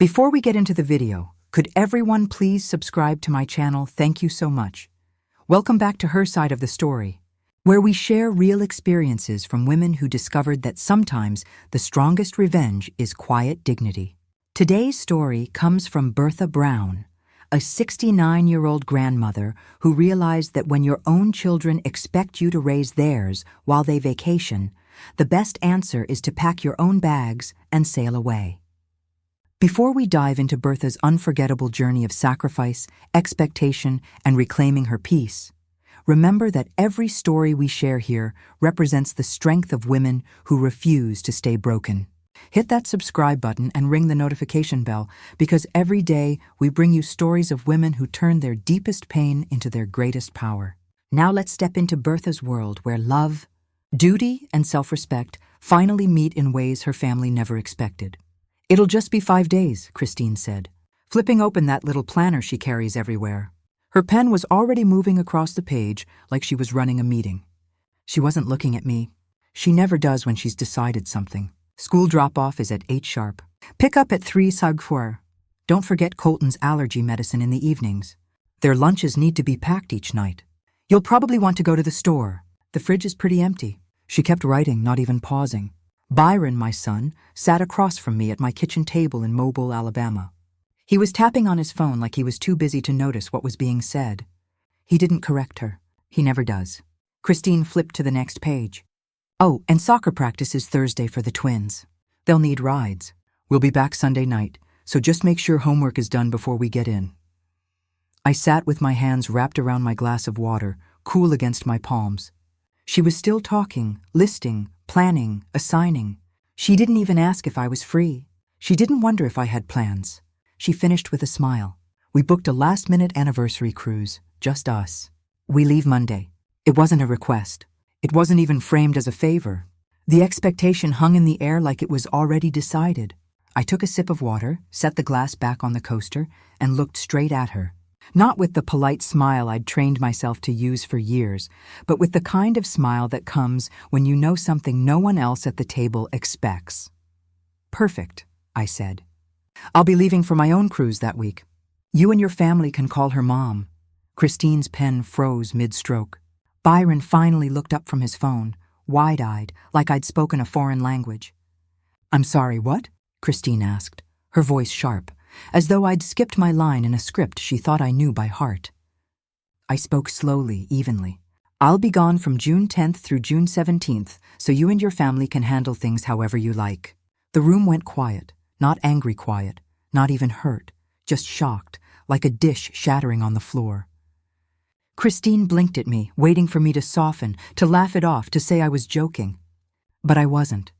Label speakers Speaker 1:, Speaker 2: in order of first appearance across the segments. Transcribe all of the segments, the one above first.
Speaker 1: Before we get into the video, could everyone please subscribe to my channel? Thank you so much. Welcome back to Her Side of the Story, where we share real experiences from women who discovered that sometimes the strongest revenge is quiet dignity. Today's story comes from Bertha Brown, a 69-year-old grandmother who realized that when your own children expect you to raise theirs while they vacation, the best answer is to pack your own bags and sail away. Before we dive into Bertha's unforgettable journey of sacrifice, expectation, and reclaiming her peace, remember that every story we share here represents the strength of women who refuse to stay broken. Hit that subscribe button and ring the notification bell, because every day we bring you stories of women who turn their deepest pain into their greatest power. Now let's step into Bertha's world, where love, duty, and self-respect finally meet in ways her family never expected. "It'll just be 5 days," Christine said, flipping open that little planner she carries everywhere. Her pen was already moving across the page like she was running a meeting. She wasn't looking at me. She never does when she's decided something. "School drop-off is at 8 sharp. Pick up at 3 sagfour. Don't forget Colton's allergy medicine in the evenings. Their lunches need to be packed each night. You'll probably want to go to the store. The fridge is pretty empty." She kept writing, not even pausing. Byron, my son, sat across from me at my kitchen table in Mobile, Alabama. He was tapping on his phone like he was too busy to notice what was being said. He didn't correct her. He never does. Christine flipped to the next page. "Oh, and soccer practice is Thursday for the twins. They'll need rides. We'll be back Sunday night, so just make sure homework is done before we get in." I sat with my hands wrapped around my glass of water, cool against my palms. She was still talking, listing, planning, assigning. She didn't even ask if I was free. She didn't wonder if I had plans. She finished with a smile. "We booked a last-minute anniversary cruise, just us. We leave Monday." It wasn't a request. It wasn't even framed as a favor. The expectation hung in the air like it was already decided. I took a sip of water, set the glass back on the coaster, and looked straight at her. Not with the polite smile I'd trained myself to use for years, but with the kind of smile that comes when you know something no one else at the table expects. "Perfect," I said. "I'll be leaving for my own cruise that week. You and your family can call her Mom." Christine's pen froze mid-stroke. Byron finally looked up from his phone, wide-eyed, like I'd spoken a foreign language. "I'm sorry, what?" Christine asked, her voice sharp, as though I'd skipped my line in a script she thought I knew by heart. I spoke slowly, evenly. "I'll be gone from June 10th through June 17th, so you and your family can handle things however you like." The room went quiet, not angry quiet, not even hurt, just shocked, like a dish shattering on the floor. Christine blinked at me, waiting for me to soften, to laugh it off, to say I was joking. But I wasn't.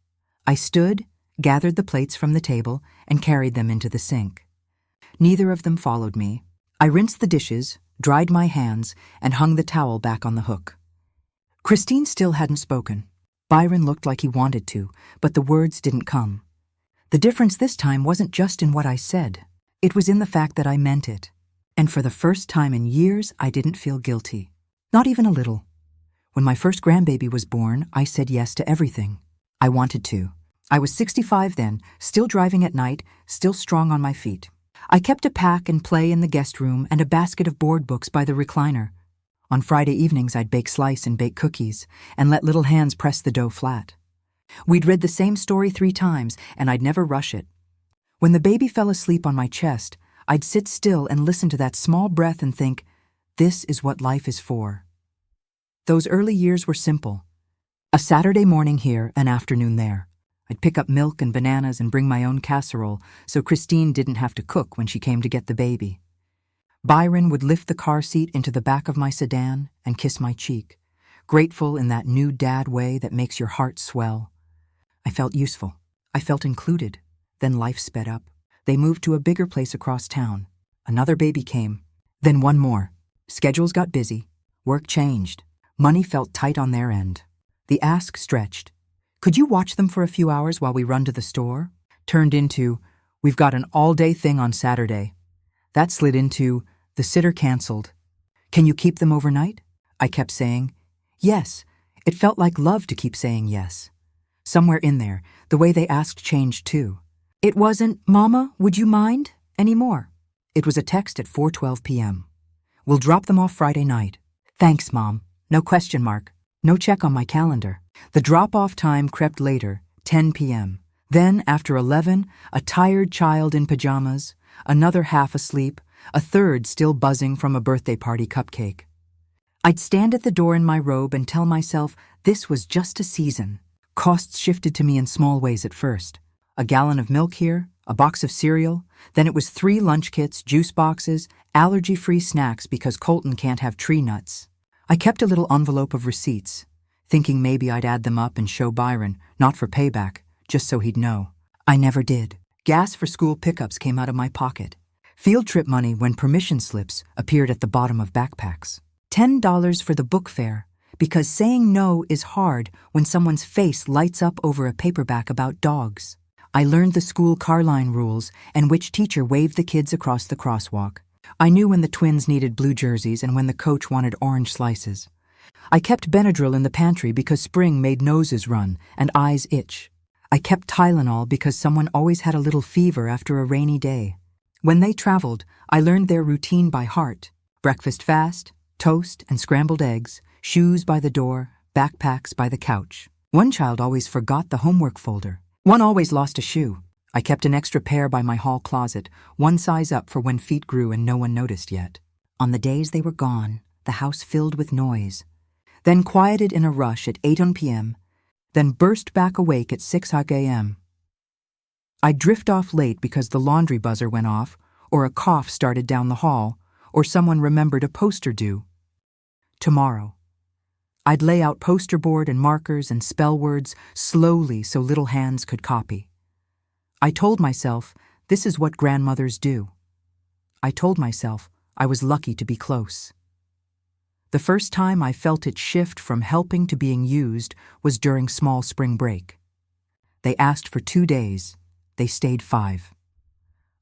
Speaker 1: I stood, gathered the plates from the table, and carried them into the sink. Neither of them followed me. I rinsed the dishes, dried my hands, and hung the towel back on the hook. Christine still hadn't spoken. Byron looked like he wanted to, but the words didn't come. The difference this time wasn't just in what I said. It was in the fact that I meant it. And for the first time in years, I didn't feel guilty. Not even a little. When my first grandbaby was born, I said yes to everything. I wanted to. I was 65 then, still driving at night, still strong on my feet. I kept a pack and play in the guest room and a basket of board books by the recliner. On Friday evenings, I'd bake slice and bake cookies and let little hands press the dough flat. We'd read the same story 3 times, and I'd never rush it. When the baby fell asleep on my chest, I'd sit still and listen to that small breath and think, this is what life is for. Those early years were simple. A Saturday morning here, an afternoon there. I'd pick up milk and bananas and bring my own casserole so Christine didn't have to cook when she came to get the baby. Byron would lift the car seat into the back of my sedan and kiss my cheek, grateful in that new dad way that makes your heart swell. I felt useful. I felt included. Then life sped up. They moved to a bigger place across town. Another baby came. Then one more. Schedules got busy. Work changed. Money felt tight on their end. The ask stretched. "Could you watch them for a few hours while we run to the store?" Turned into, "We've got an all-day thing on Saturday." That slid into, "The sitter canceled. Can you keep them overnight?" I kept saying, yes. It felt like love to keep saying yes. Somewhere in there, the way they asked changed too. It wasn't, "Mama, would you mind?" anymore. It was a text at 4:12 p.m. "We'll drop them off Friday night. Thanks, Mom." No question mark. No check on my calendar. The drop-off time crept later, 10 p.m. Then, after 11, a tired child in pajamas, another half asleep, a third still buzzing from a birthday party cupcake. I'd stand at the door in my robe and tell myself this was just a season. Costs shifted to me in small ways at first. A gallon of milk here, a box of cereal, then it was 3 lunch kits, juice boxes, allergy-free snacks because Colton can't have tree nuts. I kept a little envelope of receipts, thinking maybe I'd add them up and show Byron, not for payback, just so he'd know. I never did. Gas for school pickups came out of my pocket. Field trip money when permission slips appeared at the bottom of backpacks. $10 for the book fair, because saying no is hard when someone's face lights up over a paperback about dogs. I learned the school car line rules and which teacher waved the kids across the crosswalk. I knew when the twins needed blue jerseys and when the coach wanted orange slices. I kept Benadryl in the pantry because spring made noses run and eyes itch. I kept Tylenol because someone always had a little fever after a rainy day. When they traveled, I learned their routine by heart. Breakfast fast, toast and scrambled eggs, shoes by the door, backpacks by the couch. One child always forgot the homework folder. One always lost a shoe. I kept an extra pair by my hall closet, one size up for when feet grew and no one noticed yet. On the days they were gone, the house filled with noise, then quieted in a rush at 8 p.m., then burst back awake at 6 a.m. I'd drift off late because the laundry buzzer went off, or a cough started down the hall, or someone remembered a poster due. Tomorrow. I'd lay out poster board and markers and spell words slowly so little hands could copy. I told myself, this is what grandmothers do. I told myself I was lucky to be close. The first time I felt it shift from helping to being used was during small spring break. They asked for 2 days. They stayed 5.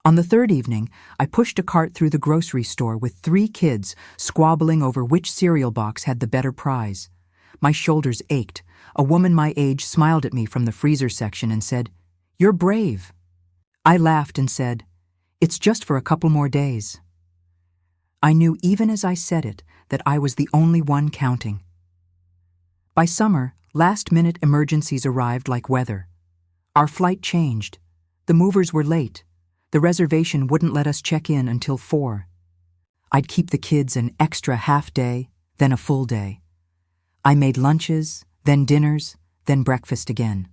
Speaker 1: On the 3rd evening, I pushed a cart through the grocery store with 3 kids squabbling over which cereal box had the better prize. My shoulders ached. A woman my age smiled at me from the freezer section and said, "You're brave." I laughed and said, "It's just for a couple more days." I knew even as I said it that I was the only one counting. By summer, last-minute emergencies arrived like weather. Our flight changed. The movers were late. The reservation wouldn't let us check in until 4. I'd keep the kids an extra half day, then a full day. I made lunches, then dinners, then breakfast again.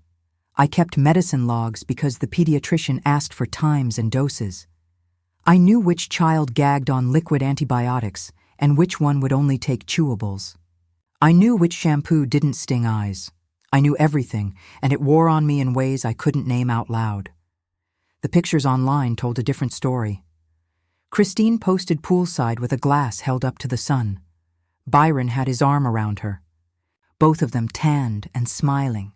Speaker 1: I kept medicine logs because the pediatrician asked for times and doses. I knew which child gagged on liquid antibiotics and which one would only take chewables. I knew which shampoo didn't sting eyes. I knew everything, and it wore on me in ways I couldn't name out loud. The pictures online told a different story. Christine posted poolside with a glass held up to the sun. Byron had his arm around her. Both of them tanned and smiling.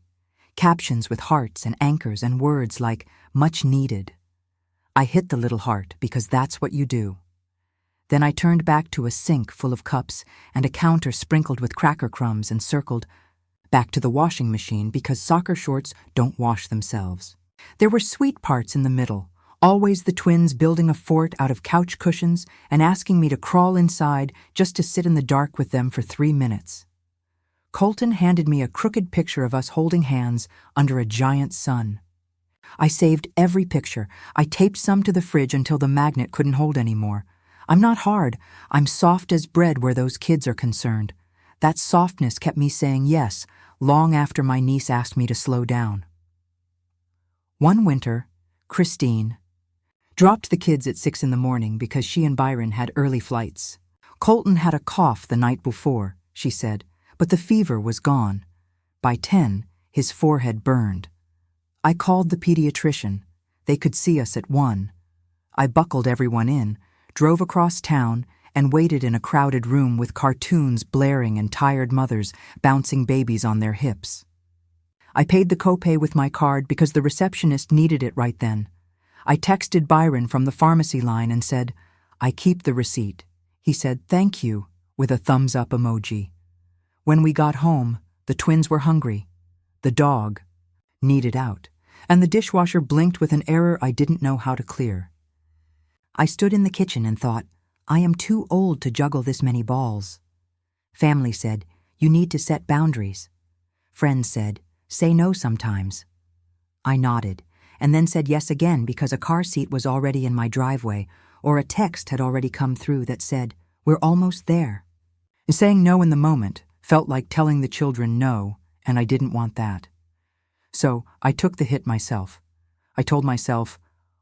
Speaker 1: Captions with hearts and anchors and words like, "much needed." I hit the little heart because that's what you do. Then I turned back to a sink full of cups and a counter sprinkled with cracker crumbs and circled, back to the washing machine because soccer shorts don't wash themselves. There were sweet parts in the middle, always the twins building a fort out of couch cushions and asking me to crawl inside just to sit in the dark with them for 3 minutes. Colton handed me a crooked picture of us holding hands under a giant sun. I saved every picture. I taped some to the fridge until the magnet couldn't hold anymore. I'm not hard. I'm soft as bread where those kids are concerned. That softness kept me saying yes, long after my niece asked me to slow down. One winter, Christine dropped the kids at 6 in the morning because she and Byron had early flights. Colton had a cough the night before, she said, but the fever was gone. By 10, his forehead burned. I called the pediatrician. They could see us at 1. I buckled everyone in, drove across town, and waited in a crowded room with cartoons blaring and tired mothers bouncing babies on their hips. I paid the copay with my card because the receptionist needed it right then. I texted Byron from the pharmacy line and said, "I keep the receipt." He said, "Thank you," with a thumbs-up emoji. When we got home, the twins were hungry. The dog needed out. and the dishwasher blinked with an error I didn't know how to clear. I stood in the kitchen and thought, I am too old to juggle this many balls. Family said, you need to set boundaries. Friends said, say no sometimes. I nodded, and then said yes again because a car seat was already in my driveway, or a text had already come through that said, we're almost there. Saying no in the moment felt like telling the children no, and I didn't want that. So I took the hit myself. I told myself,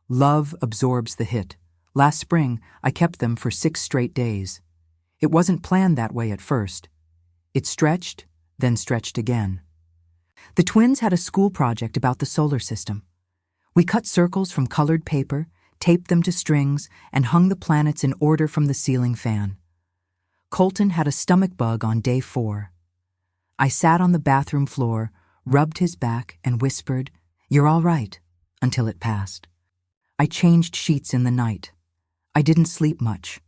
Speaker 1: love absorbs the hit. Last spring, I kept them for 6 straight days. It wasn't planned that way at first. It stretched, then stretched again. The twins had a school project about the solar system. We cut circles from colored paper, taped them to strings, and hung the planets in order from the ceiling fan. Colton had a stomach bug on day 4. I sat on the bathroom floor, rubbed his back, and whispered, you're all right, until it passed. I changed sheets in the night. I didn't sleep much.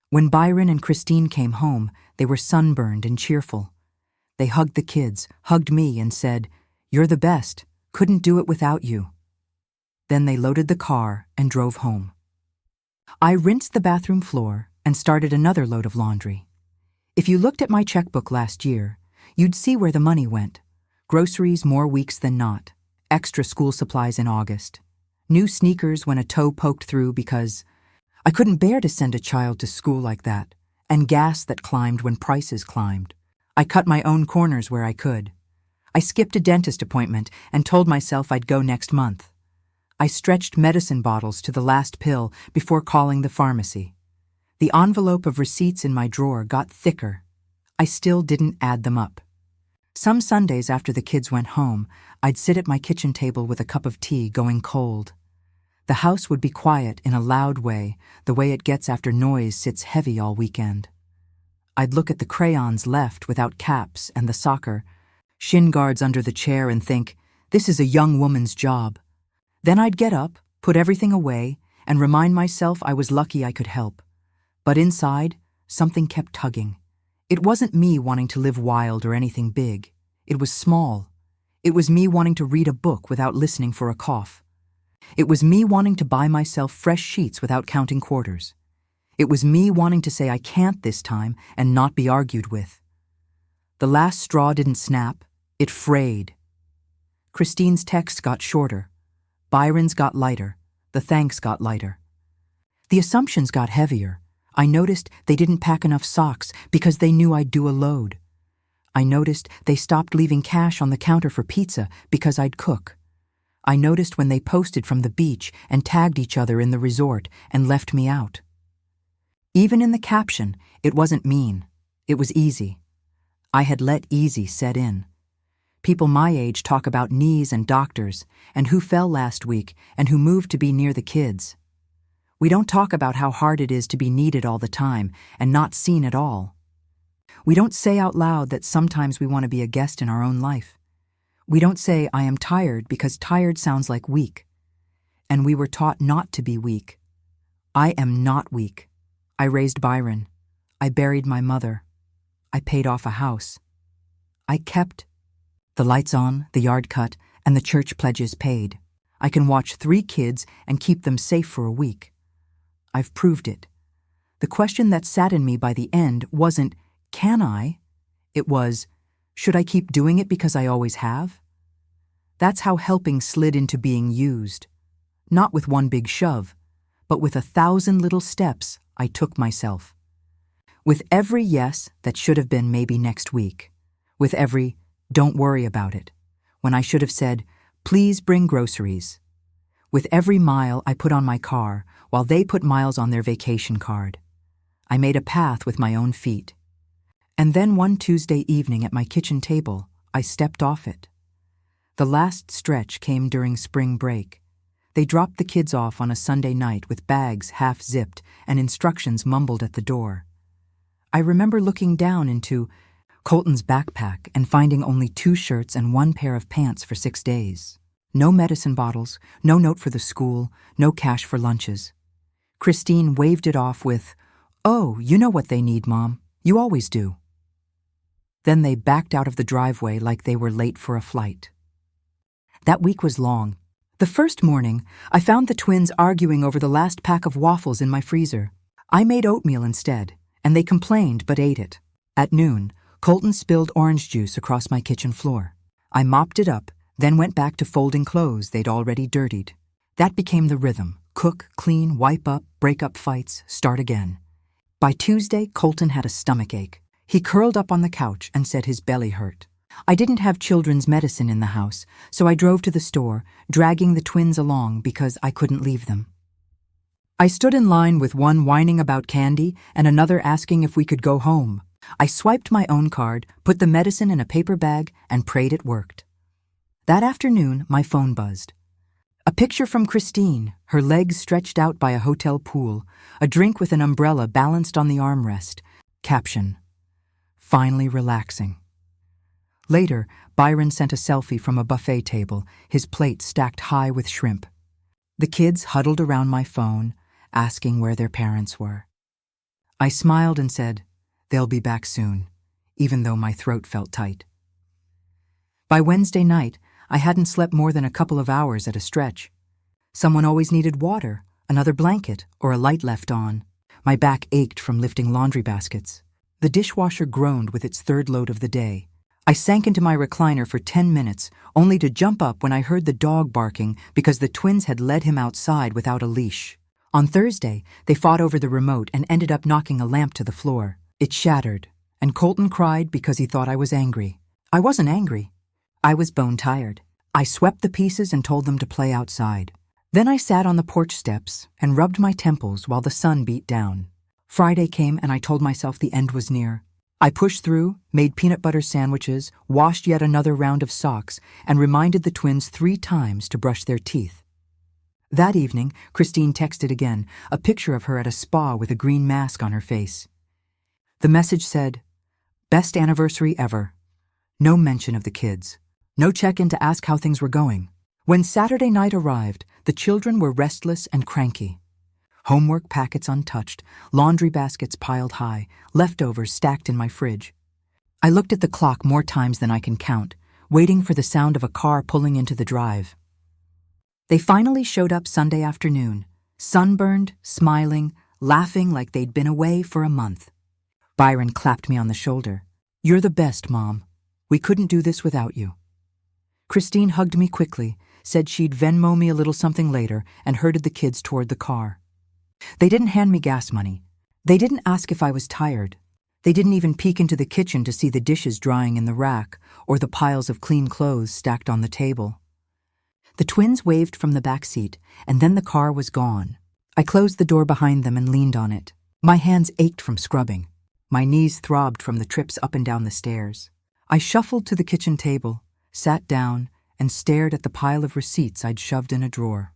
Speaker 1: When Byron and Christine came home, they were sunburned and cheerful. They hugged the kids, hugged me, and said, you're the best. Couldn't do it without you. Then they loaded the car and drove home. I rinsed the bathroom floor and started another load of laundry. If you looked at my checkbook last year, you'd see where the money went. Groceries more weeks than not. Extra school supplies in August. New sneakers when a toe poked through because I couldn't bear to send a child to school like that. And gas that climbed when prices climbed. I cut my own corners where I could. I skipped a dentist appointment and told myself I'd go next month. I stretched medicine bottles to the last pill before calling the pharmacy. The envelope of receipts in my drawer got thicker. I still didn't add them up. Some Sundays after the kids went home, I'd sit at my kitchen table with a cup of tea going cold. The house would be quiet in a loud way, the way it gets after noise sits heavy all weekend. I'd look at the crayons left without caps and the soccer, shin guards under the chair, and think, this is a young woman's job. Then I'd get up, put everything away, and remind myself I was lucky I could help. But inside, something kept tugging. It wasn't me wanting to live wild or anything big. It was small. It was me wanting to read a book without listening for a cough. It was me wanting to buy myself fresh sheets without counting quarters. It was me wanting to say I can't this time and not be argued with. The last straw didn't snap, it frayed. Christine's text got shorter. Byron's got lighter. The thanks got lighter. The assumptions got heavier. I noticed they didn't pack enough socks because they knew I'd do a load. I noticed they stopped leaving cash on the counter for pizza because I'd cook. I noticed when they posted from the beach and tagged each other in the resort and left me out. Even in the caption, it wasn't mean. It was easy. I had let easy set in. People my age talk about knees and doctors, and who fell last week, and who moved to be near the kids. We don't talk about how hard it is to be needed all the time and not seen at all. We don't say out loud that sometimes we want to be a guest in our own life. We don't say, I am tired, because tired sounds like weak. And we were taught not to be weak. I am not weak. I raised Byron. I buried my mother. I paid off a house. I kept the lights on, the yard cut, and the church pledges paid. I can watch 3 kids and keep them safe for a week. I've proved it. The question that sat in me by the end wasn't, can I? It was, should I keep doing it because I always have? That's how helping slid into being used. Not with one big shove, but with 1,000 little steps I took myself. With every yes that should have been maybe next week. With every don't worry about it, when I should have said, please bring groceries. With every mile I put on my car, while they put miles on their vacation card. I made a path with my own feet. And then one Tuesday evening at my kitchen table, I stepped off it. The last stretch came during spring break. They dropped the kids off on a Sunday night with bags half-zipped and instructions mumbled at the door. I remember looking down into Colton's backpack and finding only 2 shirts and 1 pair of pants for 6 days. No medicine bottles, no note for the school, no cash for lunches. Christine waved it off with, oh, you know what they need, Mom. You always do. Then they backed out of the driveway like they were late for a flight. That week was long. The first morning, I found the twins arguing over the last pack of waffles in my freezer. I made oatmeal instead, and they complained but ate it. At noon, Colton spilled orange juice across my kitchen floor. I mopped it up, then went back to folding clothes they'd already dirtied. That became the rhythm: cook, clean, wipe up, break up fights, start again. By Tuesday, Colton had a stomachache. He curled up on the couch and said his belly hurt. I didn't have children's medicine in the house, so I drove to the store, dragging the twins along because I couldn't leave them. I stood in line with one whining about candy and another asking if we could go home. I swiped my own card, put the medicine in a paper bag, and prayed it worked. That afternoon, my phone buzzed. A picture from Christine, her legs stretched out by a hotel pool, a drink with an umbrella balanced on the armrest. Caption: "Finally relaxing." Later, Byron sent a selfie from a buffet table, his plate stacked high with shrimp. The kids huddled around my phone, asking where their parents were. I smiled and said, "They'll be back soon," even though my throat felt tight. By Wednesday night, I hadn't slept more than a couple of hours at a stretch. Someone always needed water, another blanket, or a light left on. My back ached from lifting laundry baskets. The dishwasher groaned with its third load of the day. I sank into my recliner for 10 minutes, only to jump up when I heard the dog barking because the twins had led him outside without a leash. On Thursday, they fought over the remote and ended up knocking a lamp to the floor. It shattered, and Colton cried because he thought I was angry. I wasn't angry. I was bone-tired. I swept the pieces and told them to play outside. Then I sat on the porch steps and rubbed my temples while the sun beat down. Friday came and I told myself the end was near. I pushed through, made peanut butter sandwiches, washed yet another round of socks, and reminded the twins 3 times to brush their teeth. That evening, Christine texted again, a picture of her at a spa with a green mask on her face. The message said, "Best anniversary ever." No mention of the kids. No check-in to ask how things were going. When Saturday night arrived, the children were restless and cranky. Homework packets untouched, laundry baskets piled high, leftovers stacked in my fridge. I looked at the clock more times than I can count, waiting for the sound of a car pulling into the drive. They finally showed up Sunday afternoon, sunburned, smiling, laughing like they'd been away for a month. Byron clapped me on the shoulder. "You're the best, Mom. We couldn't do this without you." Christine hugged me quickly, said she'd Venmo me a little something later, and herded the kids toward the car. They didn't hand me gas money. They didn't ask if I was tired. They didn't even peek into the kitchen to see the dishes drying in the rack or the piles of clean clothes stacked on the table. The twins waved from the back seat, and then the car was gone. I closed the door behind them and leaned on it. My hands ached from scrubbing. My knees throbbed from the trips up and down the stairs. I shuffled to the kitchen table, sat down, and stared at the pile of receipts I'd shoved in a drawer.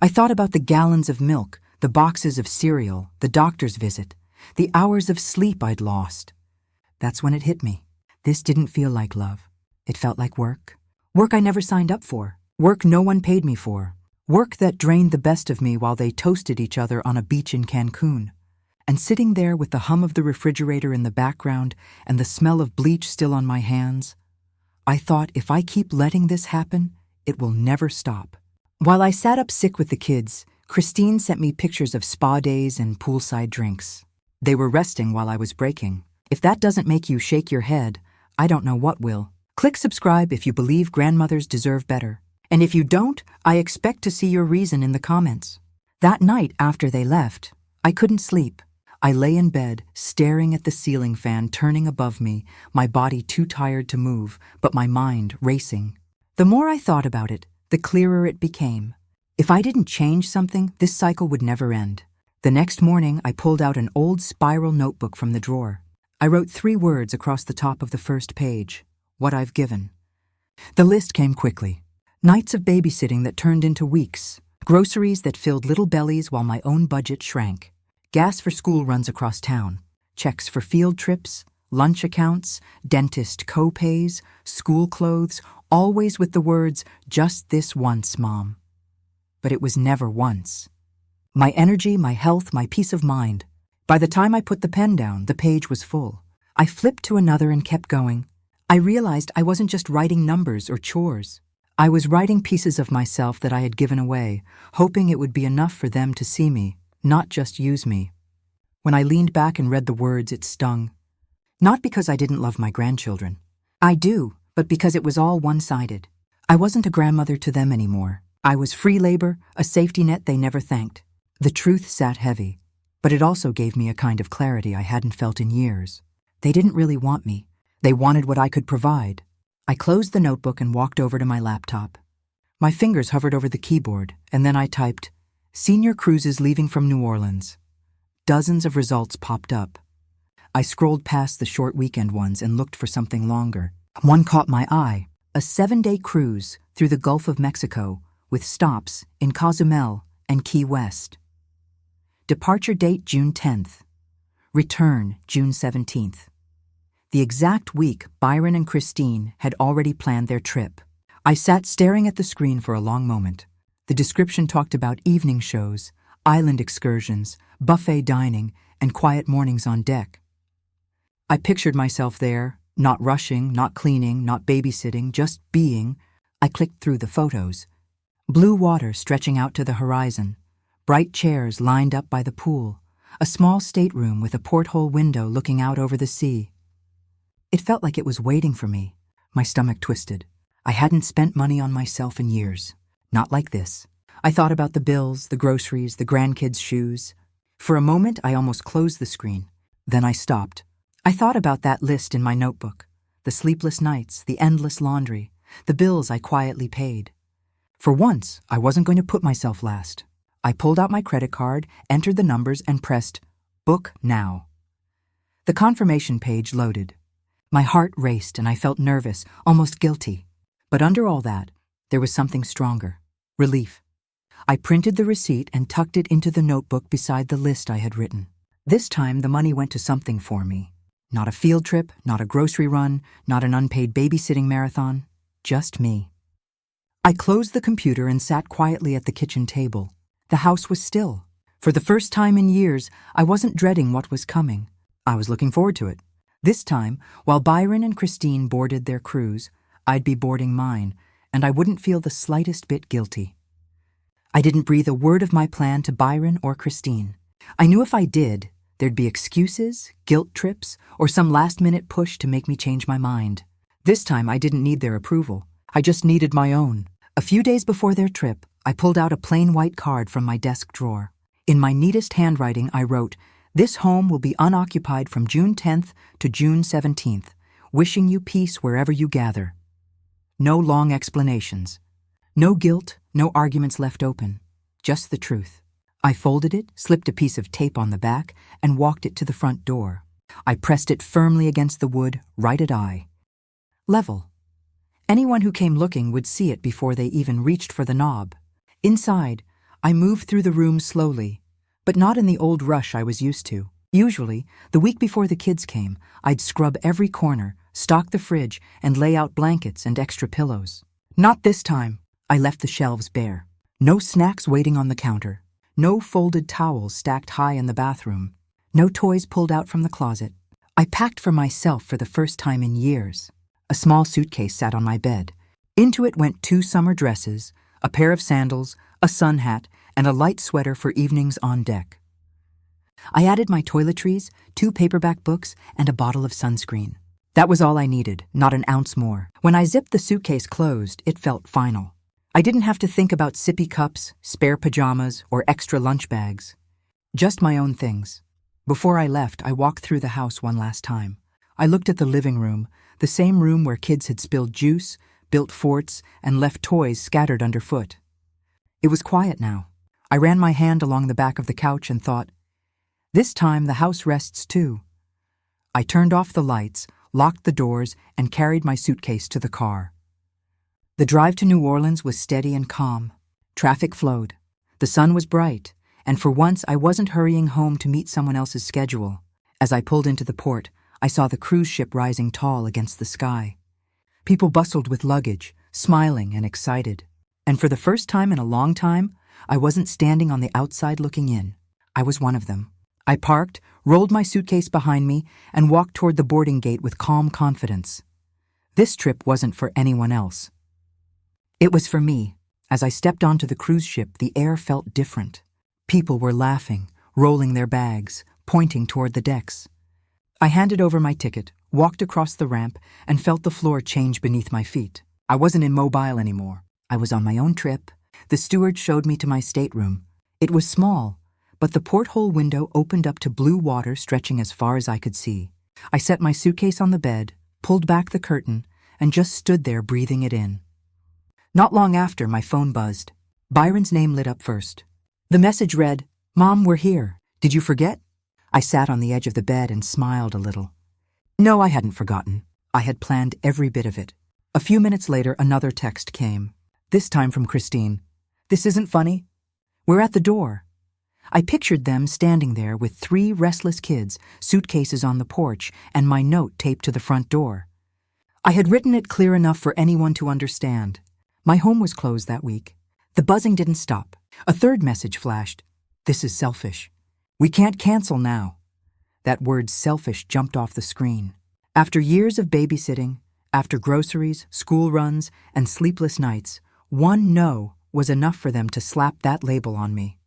Speaker 1: I thought about the gallons of milk, the boxes of cereal, the doctor's visit, the hours of sleep I'd lost. That's when it hit me. This didn't feel like love. It felt like work. Work I never signed up for. Work no one paid me for. Work that drained the best of me while they toasted each other on a beach in Cancun. And sitting there with the hum of the refrigerator in the background and the smell of bleach still on my hands, I thought if I keep letting this happen, it will never stop. While I sat up sick with the kids, Christine sent me pictures of spa days and poolside drinks. They were resting while I was breaking. If that doesn't make you shake your head, I don't know what will. Click subscribe if you believe grandmothers deserve better. And if you don't, I expect to see your reason in the comments. That night after they left, I couldn't sleep. I lay in bed, staring at the ceiling fan turning above me, my body too tired to move, but my mind racing. The more I thought about it, the clearer it became. If I didn't change something, this cycle would never end. The next morning, I pulled out an old spiral notebook from the drawer. I wrote 3 words across the top of the first page: what I've given. The list came quickly. Nights of babysitting that turned into weeks. Groceries that filled little bellies while my own budget shrank. Gas for school runs across town. Checks for field trips, lunch accounts, dentist co-pays, school clothes, always with the words, "Just this once, Mom." But it was never once. My energy, my health, my peace of mind. By the time I put the pen down, the page was full. I flipped to another and kept going. I realized I wasn't just writing numbers or chores. I was writing pieces of myself that I had given away, hoping it would be enough for them to see me, not just use me. When I leaned back and read the words, it stung. Not because I didn't love my grandchildren. I do, but because it was all one-sided. I wasn't a grandmother to them anymore. I was free labor, a safety net they never thanked. The truth sat heavy, but it also gave me a kind of clarity I hadn't felt in years. They didn't really want me. They wanted what I could provide. I closed the notebook and walked over to my laptop. My fingers hovered over the keyboard, and then I typed, "Senior cruises leaving from New Orleans." Dozens of results popped up. I scrolled past the short weekend ones and looked for something longer. One caught my eye, a 7-day cruise through the Gulf of Mexico with stops in Cozumel and Key West. Departure date June 10th. Return June 17th. The exact week Byron and Christine had already planned their trip. I sat staring at the screen for a long moment. The description talked about evening shows, island excursions, buffet dining, and quiet mornings on deck. I pictured myself there, not rushing, not cleaning, not babysitting, just being. I clicked through the photos. Blue water stretching out to the horizon, bright chairs lined up by the pool, a small stateroom with a porthole window looking out over the sea. It felt like it was waiting for me. My stomach twisted. I hadn't spent money on myself in years. Not like this. I thought about the bills, the groceries, the grandkids' shoes. For a moment, I almost closed the screen. Then I stopped. I thought about that list in my notebook, the sleepless nights, the endless laundry, the bills I quietly paid. For once, I wasn't going to put myself last. I pulled out my credit card, entered the numbers, and pressed Book Now. The confirmation page loaded. My heart raced and I felt nervous, almost guilty. But under all that, there was something stronger. Relief. I printed the receipt and tucked it into the notebook beside the list I had written. This time, the money went to something for me. Not a field trip, not a grocery run, not an unpaid babysitting marathon. Just me. I closed the computer and sat quietly at the kitchen table. The house was still. For the first time in years, I wasn't dreading what was coming. I was looking forward to it. This time, while Byron and Christine boarded their cruise, I'd be boarding mine, and I wouldn't feel the slightest bit guilty. I didn't breathe a word of my plan to Byron or Christine. I knew if I did, there'd be excuses, guilt trips, or some last-minute push to make me change my mind. This time, I didn't need their approval. I just needed my own. A few days before their trip, I pulled out a plain white card from my desk drawer. In my neatest handwriting, I wrote, "This home will be unoccupied from June 10th to June 17th. Wishing you peace wherever you gather." No long explanations. No guilt, no arguments left open. Just the truth. I folded it, slipped a piece of tape on the back, and walked it to the front door. I pressed it firmly against the wood, right at eye. Level. Anyone who came looking would see it before they even reached for the knob. Inside, I moved through the room slowly, but not in the old rush I was used to. Usually, the week before the kids came, I'd scrub every corner, stock the fridge, and lay out blankets and extra pillows. Not this time. I left the shelves bare. No snacks waiting on the counter. No folded towels stacked high in the bathroom. No toys pulled out from the closet. I packed for myself for the first time in years. A small suitcase sat on my bed. Into it went 2 summer dresses, a pair of sandals, a sun hat, and a light sweater for evenings on deck. I added my toiletries, 2 paperback books, and a bottle of sunscreen. That was all I needed, not an ounce more. When I zipped the suitcase closed, it felt final. I didn't have to think about sippy cups, spare pajamas, or extra lunch bags. Just my own things. Before I left, I walked through the house one last time. I looked at the living room, the same room where kids had spilled juice, built forts, and left toys scattered underfoot. It was quiet now. I ran my hand along the back of the couch and thought, this time the house rests too. I turned off the lights, locked the doors, and carried my suitcase to the car. The drive to New Orleans was steady and calm. Traffic flowed. The sun was bright, and for once I wasn't hurrying home to meet someone else's schedule. As I pulled into the port, I saw the cruise ship rising tall against the sky. People bustled with luggage, smiling and excited. And for the first time in a long time, I wasn't standing on the outside looking in. I was one of them. I parked, rolled my suitcase behind me, and walked toward the boarding gate with calm confidence. This trip wasn't for anyone else. It was for me. As I stepped onto the cruise ship, the air felt different. People were laughing, rolling their bags, pointing toward the decks. I handed over my ticket, walked across the ramp, and felt the floor change beneath my feet. I wasn't immobile anymore. I was on my own trip. The steward showed me to my stateroom. It was small, but the porthole window opened up to blue water stretching as far as I could see. I set my suitcase on the bed, pulled back the curtain, and just stood there breathing it in. Not long after, my phone buzzed. Byron's name lit up first. The message read, "Mom, we're here. Did you forget?" I sat on the edge of the bed and smiled a little. No, I hadn't forgotten. I had planned every bit of it. A few minutes later, another text came. This time from Christine. "This isn't funny. We're at the door." I pictured them standing there with 3 restless kids, suitcases on the porch, and my note taped to the front door. I had written it clear enough for anyone to understand. My home was closed that week. The buzzing didn't stop. A third message flashed. "This is selfish. We can't cancel now." That word selfish jumped off the screen. After years of babysitting, after groceries, school runs, and sleepless nights, one no was enough for them to slap that label on me.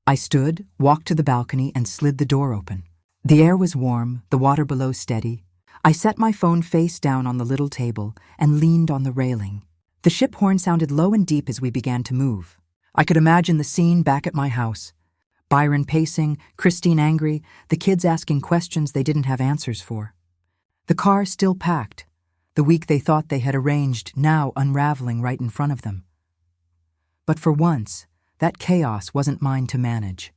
Speaker 1: I stood, walked to the balcony, and slid the door open. The air was warm, the water below steady. I set my phone face down on the little table and leaned on the railing. The ship horn sounded low and deep as we began to move. I could imagine the scene back at my house. Byron pacing, Christine angry, the kids asking questions they didn't have answers for. The car still packed, the week they thought they had arranged now unraveling right in front of them. But for once, that chaos wasn't mine to manage.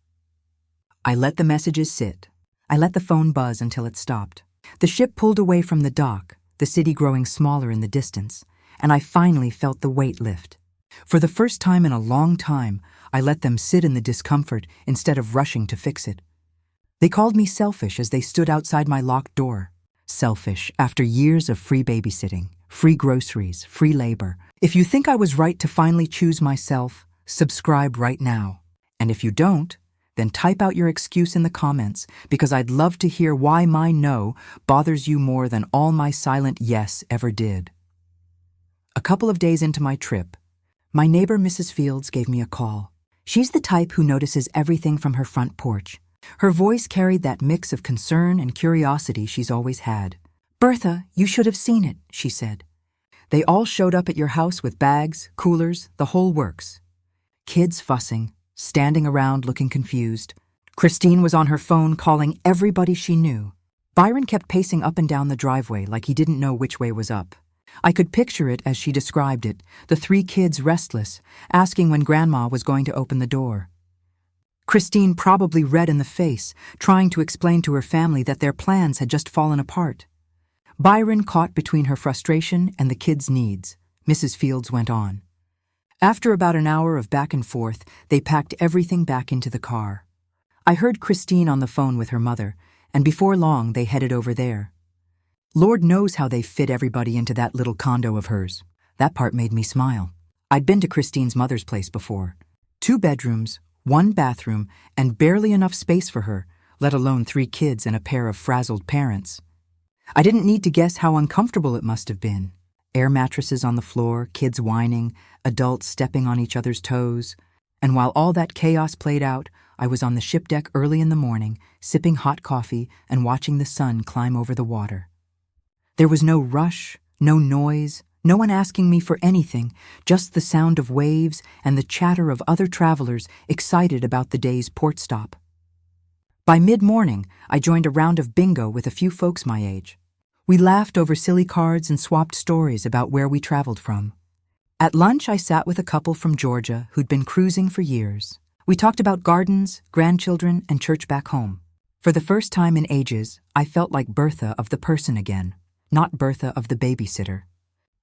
Speaker 1: I let the messages sit. I let the phone buzz until it stopped. The ship pulled away from the dock, the city growing smaller in the distance, and I finally felt the weight lift. For the first time in a long time, I let them sit in the discomfort instead of rushing to fix it. They called me selfish as they stood outside my locked door. Selfish after years of free babysitting, free groceries, free labor. If you think I was right to finally choose myself, subscribe right now. And if you don't, then type out your excuse in the comments, because I'd love to hear why my no bothers you more than all my silent yes ever did. A couple of days into my trip, my neighbor Mrs. Fields gave me a call. She's the type who notices everything from her front porch. Her voice carried that mix of concern and curiosity she's always had. "Bertha, you should have seen it," she said. "They all showed up at your house with bags, coolers, the whole works. Kids fussing, standing around looking confused. Christine was on her phone calling everybody she knew. Byron kept pacing up and down the driveway like he didn't know which way was up. I could picture it as she described it, the 3 kids restless, asking when Grandma was going to open the door. Christine probably red in the face, trying to explain to her family that their plans had just fallen apart. Byron caught between her frustration and the kids' needs. Mrs. Fields went on. After about an hour of back and forth, they packed everything back into the car. I heard Christine on the phone with her mother, and before long they headed over there. Lord knows how they fit everybody into that little condo of hers. That part made me smile. I'd been to Christine's mother's place before. 2 bedrooms, 1 bathroom, and barely enough space for her, let alone 3 kids and a pair of frazzled parents. I didn't need to guess how uncomfortable it must have been. Air mattresses on the floor, kids whining, adults stepping on each other's toes. And while all that chaos played out, I was on the ship deck early in the morning, sipping hot coffee and watching the sun climb over the water. There was no rush, no noise, no one asking me for anything, just the sound of waves and the chatter of other travelers excited about the day's port stop. By mid-morning, I joined a round of bingo with a few folks my age. We laughed over silly cards and swapped stories about where we traveled from. At lunch, I sat with a couple from Georgia who'd been cruising for years. We talked about gardens, grandchildren, and church back home. For the first time in ages, I felt like Bertha of the person again, not Bertha of the babysitter.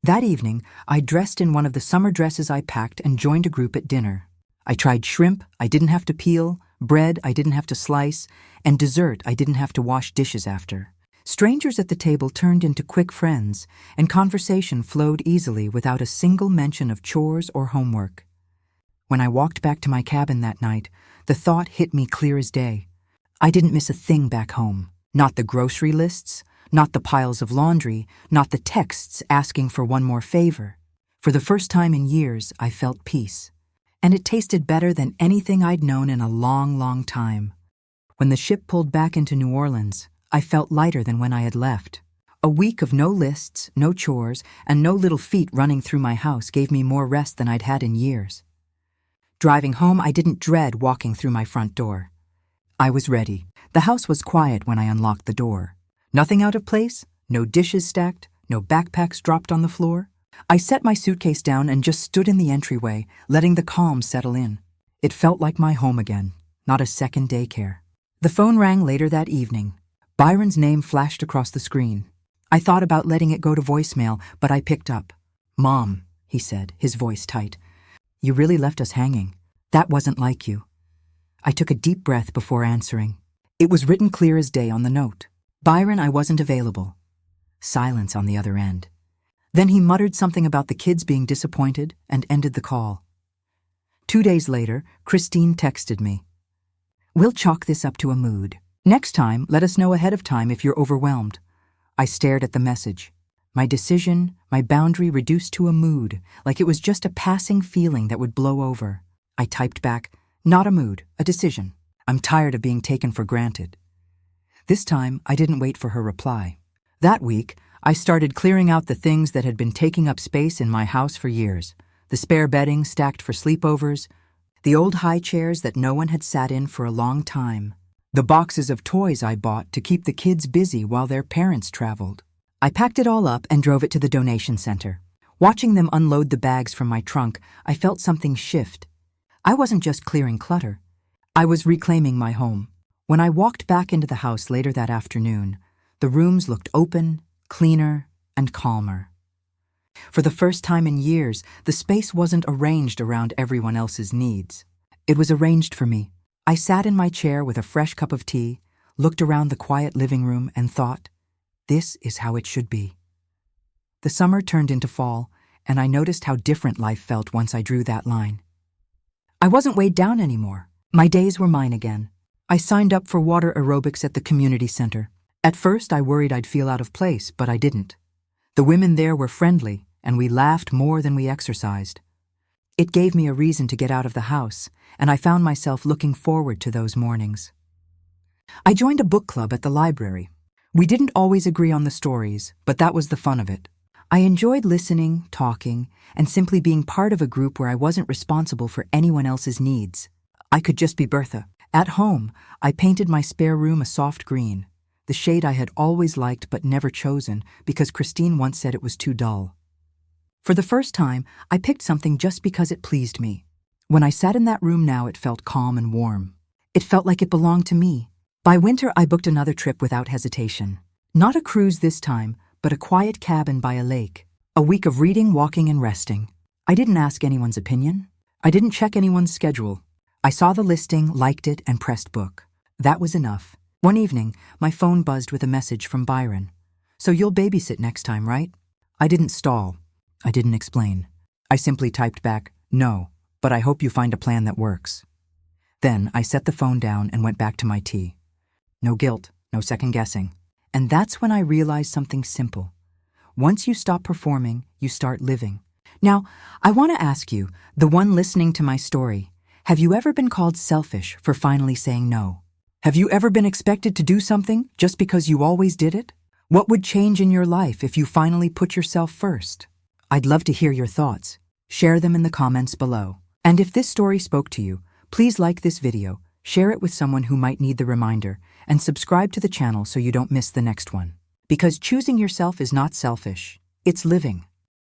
Speaker 1: That evening, I dressed in one of the summer dresses I packed and joined a group at dinner. I tried shrimp I didn't have to peel, bread I didn't have to slice, and dessert I didn't have to wash dishes after. Strangers at the table turned into quick friends, and conversation flowed easily without a single mention of chores or homework. When I walked back to my cabin that night, the thought hit me clear as day. I didn't miss a thing back home. Not the grocery lists, not the piles of laundry, not the texts asking for one more favor. For the first time in years, I felt peace. And it tasted better than anything I'd known in a long, long time. When the ship pulled back into New Orleans, I felt lighter than when I had left. A week of no lists, no chores, and no little feet running through my house gave me more rest than I'd had in years. Driving home, I didn't dread walking through my front door. I was ready. The house was quiet when I unlocked the door. Nothing out of place, no dishes stacked, no backpacks dropped on the floor. I set my suitcase down and just stood in the entryway, letting the calm settle in. It felt like my home again, not a second daycare. The phone rang later that evening. Byron's name flashed across the screen. I thought about letting it go to voicemail, but I picked up. "Mom," he said, his voice tight. "You really left us hanging. That wasn't like you." I took a deep breath before answering. It was written clear as day on the note. "Byron, I wasn't available." Silence on the other end. Then he muttered something about the kids being disappointed and ended the call. 2 days later, Christine texted me. "We'll chalk this up to a mood. Next time, let us know ahead of time if you're overwhelmed." I stared at the message. My decision, my boundary reduced to a mood, like it was just a passing feeling that would blow over. I typed back, "Not a mood, a decision. I'm tired of being taken for granted." This time, I didn't wait for her reply. That week, I started clearing out the things that had been taking up space in my house for years. The spare bedding stacked for sleepovers, the old high chairs that no one had sat in for a long time, the boxes of toys I bought to keep the kids busy while their parents traveled. I packed it all up and drove it to the donation center. Watching them unload the bags from my trunk, I felt something shift. I wasn't just clearing clutter. I was reclaiming my home. When I walked back into the house later that afternoon, the rooms looked open, cleaner, and calmer. For the first time in years, the space wasn't arranged around everyone else's needs. It was arranged for me. I sat in my chair with a fresh cup of tea, looked around the quiet living room, and thought, this is how it should be. The summer turned into fall, and I noticed how different life felt once I drew that line. I wasn't weighed down anymore. My days were mine again. I signed up for water aerobics at the community center. At first, I worried I'd feel out of place, but I didn't. The women there were friendly, and we laughed more than we exercised. It gave me a reason to get out of the house, and I found myself looking forward to those mornings. I joined a book club at the library. We didn't always agree on the stories, but that was the fun of it. I enjoyed listening, talking, and simply being part of a group where I wasn't responsible for anyone else's needs. I could just be Bertha. At home, I painted my spare room a soft green, the shade I had always liked but never chosen because Christine once said it was too dull. For the first time, I picked something just because it pleased me. When I sat in that room now, it felt calm and warm. It felt like it belonged to me. By winter, I booked another trip without hesitation. Not a cruise this time, but a quiet cabin by a lake. A week of reading, walking, and resting. I didn't ask anyone's opinion. I didn't check anyone's schedule. I saw the listing, liked it, and pressed book. That was enough. One evening, my phone buzzed with a message from Byron. "So you'll babysit next time, right?" I didn't stall. I didn't explain. I simply typed back, "No, but I hope you find a plan that works." Then I set the phone down and went back to my tea. No guilt, no second guessing. And that's when I realized something simple. Once you stop performing, you start living. Now, I want to ask you, the one listening to my story, have you ever been called selfish for finally saying no? Have you ever been expected to do something just because you always did it? What would change in your life if you finally put yourself first? I'd love to hear your thoughts. Share them in the comments below. And if this story spoke to you, please like this video, share it with someone who might need the reminder, and subscribe to the channel so you don't miss the next one. Because choosing yourself is not selfish, it's living.